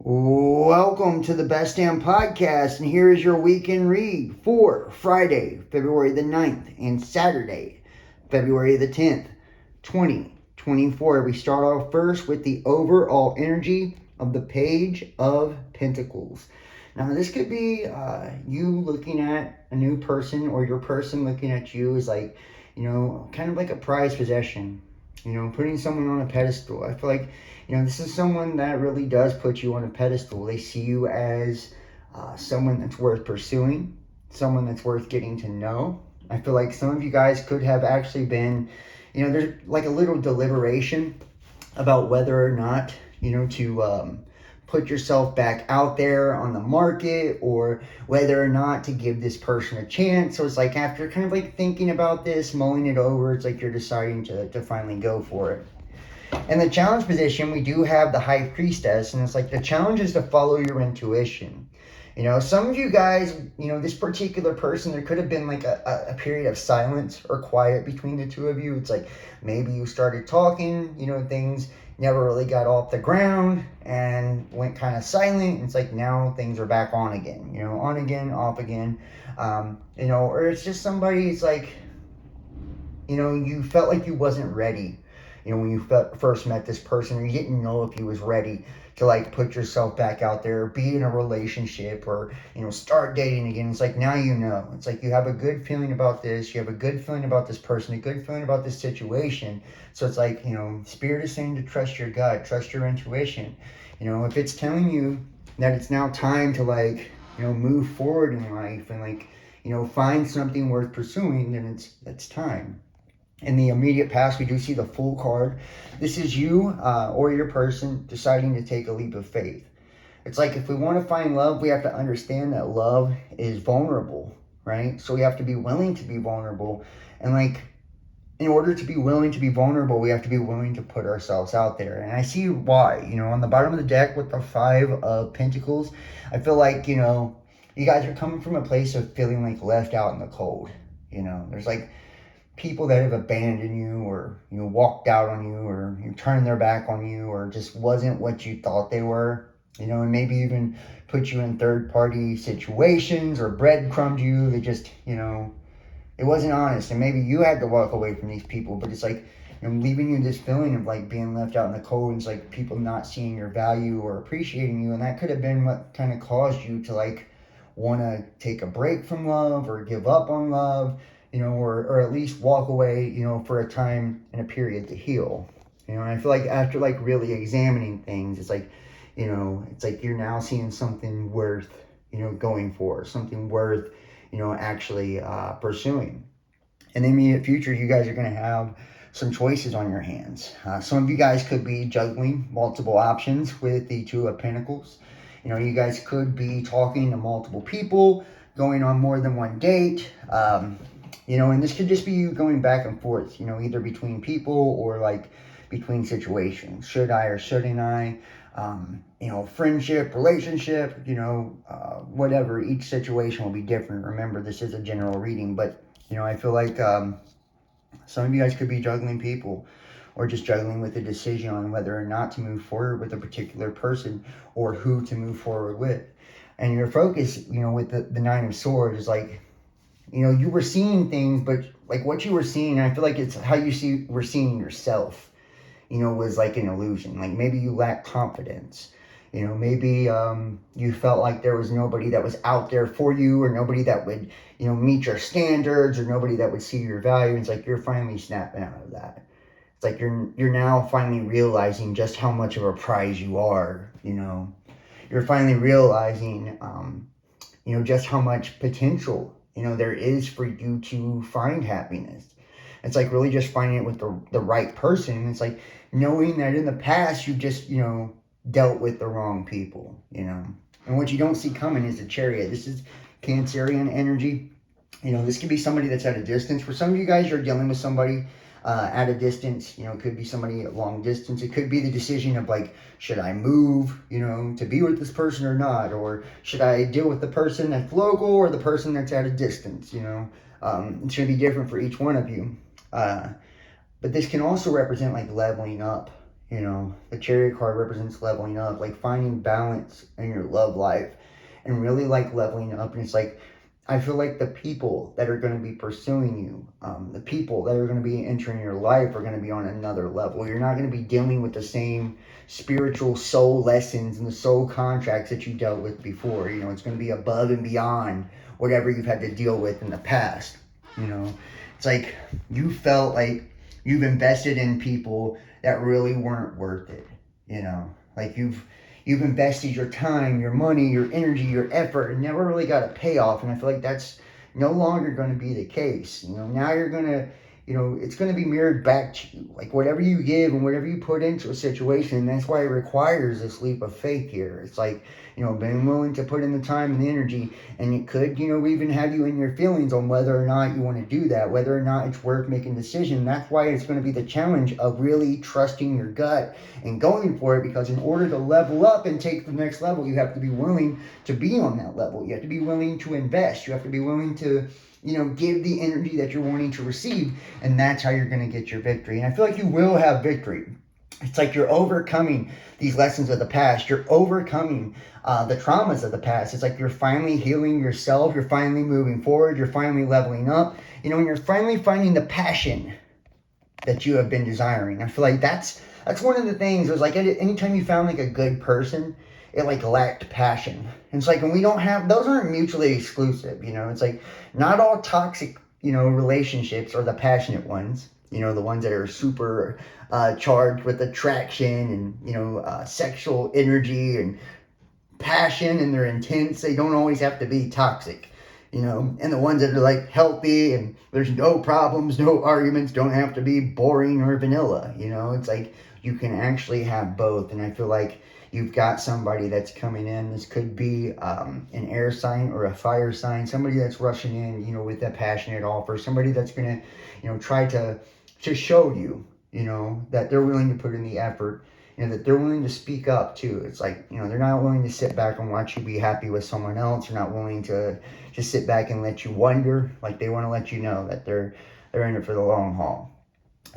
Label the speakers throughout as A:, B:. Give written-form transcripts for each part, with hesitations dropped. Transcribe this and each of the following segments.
A: Welcome to the Best Damn Podcast, and here is your weekend read for Friday, February the 9th, and Saturday, February the 10th, 2024. We start off first with the overall energy of the Page of Pentacles. Now, this could be you looking at a new person, or your person looking at you as like, kind of like a prized possession. Putting someone on a pedestal. I feel like, this is someone that really does put you on a pedestal. They see you as someone that's worth pursuing, someone that's worth getting to know. I feel like some of you guys could have actually been, there's like a little deliberation about whether or not, to put yourself back out there on the market, or whether or not to give this person a chance. So it's like after kind of like thinking about this, mulling it over, it's like you're deciding to finally go for it. In the challenge position, we do have the High Priestess, and it's like the challenge is to follow your intuition. Some of you guys, this particular person, there could have been like a period of silence or quiet between the two of you. It's like maybe you started talking, things never really got off the ground and went kind of silent. It's like now things are back on again, on again, off again. Or it's just somebody, it's like, you felt like you wasn't ready. When you first met this person, or you didn't know if he was ready to like put yourself back out there, be in a relationship, or start dating again. It's like now it's like you have a good feeling about this, you have a good feeling about this person, a good feeling about this situation. So it's like, Spirit is saying to trust your gut, trust your intuition. If it's telling you that it's now time to like move forward in life and like find something worth pursuing, then it's time. In the immediate past, we do see the Fool card. This is you or your person deciding to take a leap of faith. It's like if we want to find love, we have to understand that love is vulnerable, right? So we have to be willing to be vulnerable. And like, in order to be willing to be vulnerable, we have to be willing to put ourselves out there. And I see why. On the bottom of the deck with the Five of Pentacles, I feel like, you guys are coming from a place of feeling like left out in the cold. There's like people that have abandoned you, or walked out on you, or turned their back on you, or just wasn't what you thought they were, and maybe even put you in third-party situations or breadcrumbed you. They just, it wasn't honest, and maybe you had to walk away from these people. But it's like, leaving you this feeling of like being left out in the cold, and it's like people not seeing your value or appreciating you, and that could have been what kind of caused you to like want to take a break from love, or give up on love, or at least walk away, for a time and a period to heal. And I feel like after like really examining things, it's like, it's like you're now seeing something worth, going for, something worth, actually pursuing. In the immediate future, you guys are going to have some choices on your hands. Some of you guys could be juggling multiple options with the Two of Pentacles. You guys could be talking to multiple people, going on more than one date. And this could just be you going back and forth, either between people or like between situations. Should I or shouldn't I? Friendship, relationship, whatever. Each situation will be different. Remember, this is a general reading, but, I feel like some of you guys could be juggling people, or just juggling with a decision on whether or not to move forward with a particular person, or who to move forward with. And your focus, with the Nine of Swords is like, you were seeing things, but like what you were seeing, I feel like it's how you were seeing yourself, was like an illusion. Like maybe you lacked confidence. Maybe you felt like there was nobody that was out there for you, or nobody that would, meet your standards, or nobody that would see your value. It's like you're finally snapping out of that. It's like you're now finally realizing just how much of a prize you are. You're finally realizing, just how much potential there is for you to find happiness. It's like really just finding it with the right person. It's like knowing that in the past you just, dealt with the wrong people, And what you don't see coming is the Chariot. This is Cancerian energy. This could be somebody that's at a distance. For some of you guys, you're dealing with somebody at a distance. It could be somebody at long distance. It could be the decision of like, should I move, to be with this person or not? Or should I deal with the person that's local or the person that's at a distance? It's going to be different for each one of you. But this can also represent like leveling up. You know, the Chariot card represents leveling up, like finding balance in your love life and really like leveling up. And it's like, I feel like the people that are going to be pursuing you, the people that are going to be entering your life are going to be on another level. You're not going to be dealing with the same spiritual soul lessons and the soul contracts that you dealt with before. You know, it's going to be above and beyond whatever you've had to deal with in the past. You know, it's like you felt like you've invested in people that really weren't worth it. You know, like you've invested your time, your money, your energy, your effort, and never really got a payoff. And I feel like that's no longer going to be the case. You know, now you're going to, you know, it's going to be mirrored back to you. Like whatever you give and whatever you put into a situation, and that's why it requires this leap of faith here. It's like, you know, being willing to put in the time and the energy, and it could, you know, even have you in your feelings on whether or not you want to do that, whether or not it's worth making a decision. That's why it's going to be the challenge of really trusting your gut and going for it, because in order to level up and take the next level, you have to be willing to be on that level. You have to be willing to invest. You have to be willing to, you know, give the energy that you're wanting to receive, and that's how you're going to get your victory. And I feel like you will have victory. It's like you're overcoming these lessons of the past. You're overcoming the traumas of the past. It's like you're finally healing yourself. You're finally moving forward. You're finally leveling up. You know, and you're finally finding the passion that you have been desiring. I feel like that's one of the things. It was like anytime you found like a good person, it like lacked passion. And it's like when we don't have, those aren't mutually exclusive. You know, it's like not all toxic, you know, relationships are the passionate ones. You know, the ones that are super charged with attraction and, you know, sexual energy and passion, and they're intense. They don't always have to be toxic, you know. And the ones that are like healthy and there's no problems, no arguments, don't have to be boring or vanilla, you know. It's like you can actually have both. And I feel like you've got somebody that's coming in. This could be an air sign or a fire sign, somebody that's rushing in, you know, with a passionate offer, somebody that's going to, you know, try to show you, you know, that they're willing to put in the effort, and that they're willing to speak up too. It's like, you know, they're not willing to sit back and watch you be happy with someone else. They're not willing to just sit back and let you wonder. Like they want to let you know that they're in it for the long haul.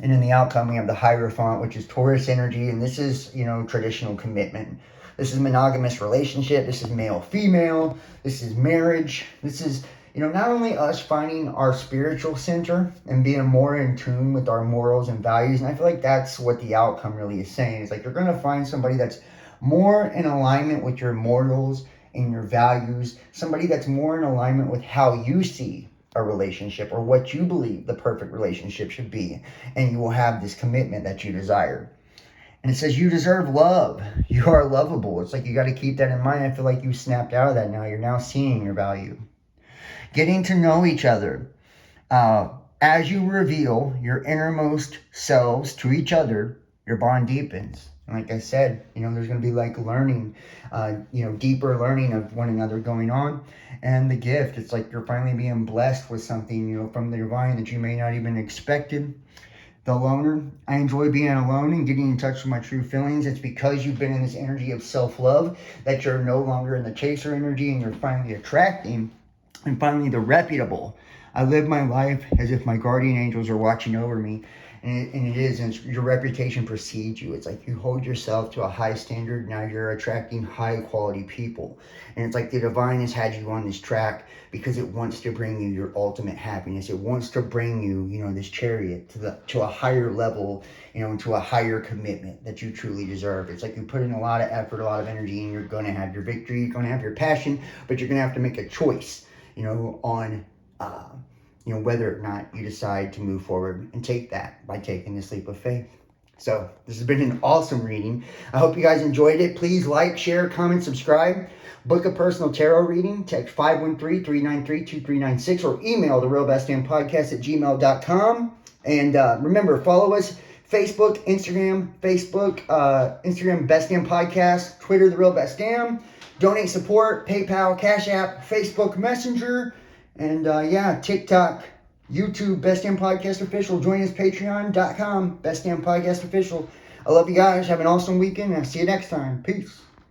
A: And in the outcome, we have the Hierophant, which is Taurus energy, and this is, you know, traditional commitment. This is monogamous relationship. This is male-female. This is marriage. This is, you know, not only us finding our spiritual center and being more in tune with our morals and values. And I feel like that's what the outcome really is saying. It's like you're going to find somebody that's more in alignment with your morals and your values. Somebody that's more in alignment with how you see a relationship or what you believe the perfect relationship should be. And you will have this commitment that you desire. And it says you deserve love. You are lovable. It's like you got to keep that in mind. I feel like you snapped out of that now. You're now seeing your value. Getting to know each other. As you reveal your innermost selves to each other, your bond deepens. And like I said, you know, there's going to be like learning, you know, deeper learning of one another going on. And the gift, it's like you're finally being blessed with something, you know, from the divine that you may not even expected. The loner, I enjoy being alone and getting in touch with my true feelings. It's because you've been in this energy of self-love that you're no longer in the chaser energy, and you're finally attracting. And finally, the reputable. I live my life as if my guardian angels are watching over me. And it is, and your reputation precedes you. It's like you hold yourself to a high standard. Now you're attracting high quality people. And it's like the divine has had you on this track because it wants to bring you your ultimate happiness. It wants to bring you, you know, this chariot to a higher level, you know, to a higher commitment that you truly deserve. It's like you put in a lot of effort, a lot of energy, and you're going to have your victory. You're going to have your passion, but you're going to have to make a choice, you know, on you know, whether or not you decide to move forward and take that by taking this leap of faith. So this has been an awesome reading. I hope you guys enjoyed it. Please like, share, comment, subscribe. Book a personal tarot reading. Text 513-393-2396 or email therealbestdampodcast@gmail.com. And remember, follow us. Facebook, Instagram, Instagram Best Damn Podcast, Twitter, The Real Best Damn. Donate support, PayPal, Cash App, Facebook Messenger. And yeah, TikTok, YouTube, Best Damn Podcast Official. Join us, patreon.com, Best Damn Podcast Official. I love you guys. Have an awesome weekend. And I'll see you next time. Peace.